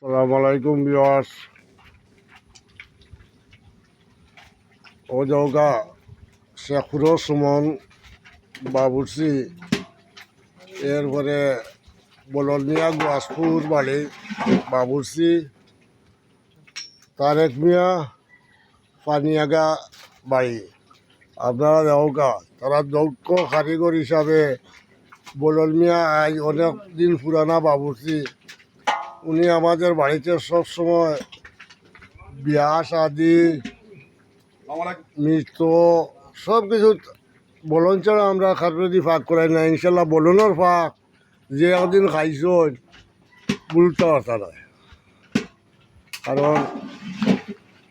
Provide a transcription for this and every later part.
আসসালামু আলাইকুম ভিউয়ার্স। ও জৌগা শেখুরো সুমন বাবুরসি, এরপরে বলনিয়া গুয়াসপুর বাড়ি বাবুরসি, তারেক মিয়া পানিয়াগা বাড়ি। আপনারা জৌগা তারা দক্ষ কারিগর হিসাবে বলল মিয়া আজ অনেক দিন পুরানা বাবুরসি। উনি আমাদের বাড়িতে সবসময় বিয়া শাদি মৃত্যু সব কিছু বলন ছাড়া আমরা খাটুরি ফাঁক করাই না। ইনশাল্লাহ বলনের ফাঁক যে একদিন খাইছ উল্টা কথা নয়, কারণ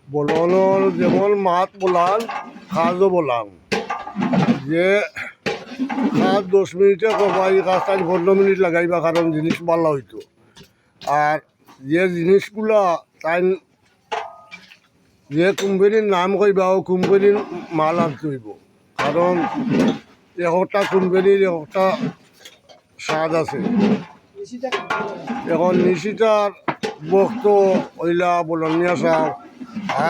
বলনের যেমন মাত বলান কাজও বলান, যে কাজ 10 মিনিটে করবা এই কাজ তাই 15 মিনিট লাগাইবা, কারণ জিনিস ভালো হইতো। আর যে জিনিসগুলা তাই যে কোম্পানির নাম কইবা ও কোম্পানির মাল আনতে হইব, কারণ একটা কোম্পানির একটা স্বাদ আছে। এখন নিশিটার বক্ত ওইলা বলনিয়া সাহ,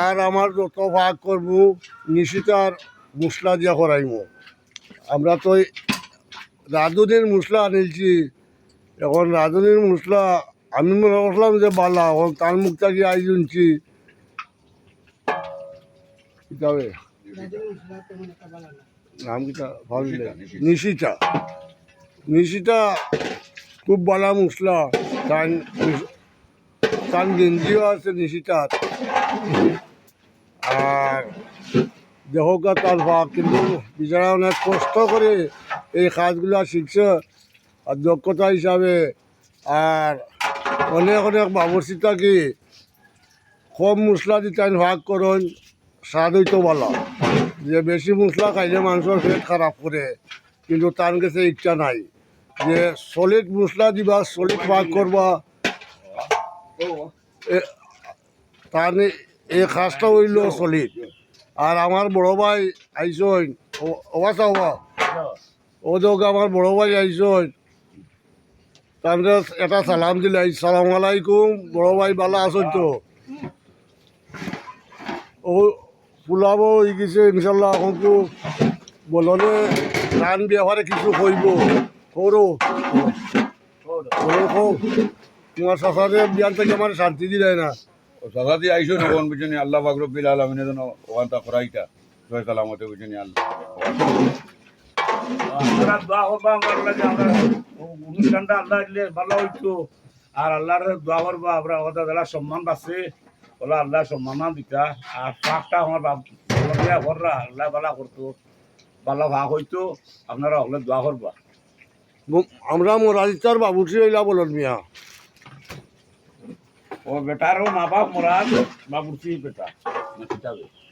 আর আমার যত ভাগ করব নিশিটার মশলা দিয়া করাইব। আমরা তো রাঁধুনির মশলা আনিলছি, এখন রাঁধুনির মশলা আমি মনে করলাম যে বালা, এখন তার মুখ থেকে আই শুনছি কিতাবে নাম কিটা নিশিটা। নিশিটা খুব ভালো মশলা, তার গেঞ্জিও আছে নিশিটার। আর দেহকা তার ভাগ, কিন্তু বিচারা অনেক কষ্ট করে এই কাজগুলো শিখছে আর দক্ষতা হিসাবে। আর অনেক অনেক বাবরসি থাকি কম মশলা দিতে ভাগ করুন, স্বাদ হইতো ভালো। যে বেশি মশলা খাইলে মানুষের পেট খারাপ করে, কিন্তু তার কাছে ইচ্ছা নাই যে সলিড মশলা দিবা, সলিড ভাগ করবা। তার এই কাজটা হইল সলিড। আর আমার বড় ভাই আইসন ওবাসা হবা ও যোগ, আমার বড় ভাই আইসন, তাহলে এটা সালাম দিলে সালাম আলাইকুম বড় ভাই, ভালো আছো তো? ও পোলাবো হয়ে গেছে ইনশাল্লাহ। এখন তো বলনে রান ব্যবহারে কিছু হইব করো তোমার শাসারে বিয়ান থেকে আমার শান্তি দিলে না। সাদাতি আইসো নগন বুঝনি আল্লাহ পাক রব্বিল আলামিন যেন ওয়ান্তা করাইতা জয় সালামতে বুঝনি আল্লাহ। আমরা দোয়া করবা আমার লাগে, আমরা অনুষ্ঠানটা আল্লাহ দিলে ভালো হইতো। আর আল্লাহর দোয়া করবা, আমরা কথা দিলা সম্মান পাচ্ছে বলে আল্লাহ সম্মান দিতা। আর পাকটা আমার ঘররা আল্লাহ ভালো করতো, ভালো ভাগ হইতো। আপনারা হলে দোয়া করবা। আমরা মোরাজিতার বাবুসি হইলা বলন মিয়া। ও বেটারও মা বাপ মোরাদ বাবুর্চি বেটা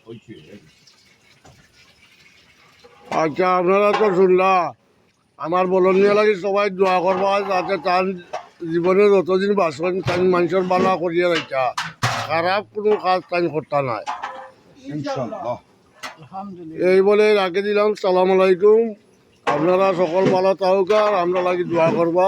হইছে। আচ্ছা, আপনারা তো শুনলা, আমার বলন মিয়া লাগে সবাই দোয়া করবা যাতে তার জীবনে যতদিন বাসন তাই মানুষের বালা করিয়া রাখা, খারাপ কোনো কাজ তাই করতে নাই ইনশাআল্লাহ। এই বলে রাখে দিলাম। সালাম আলাইকুম। আপনারা সকল ভালো থাকুক, আর আমরা লাগি দোয়া করবা।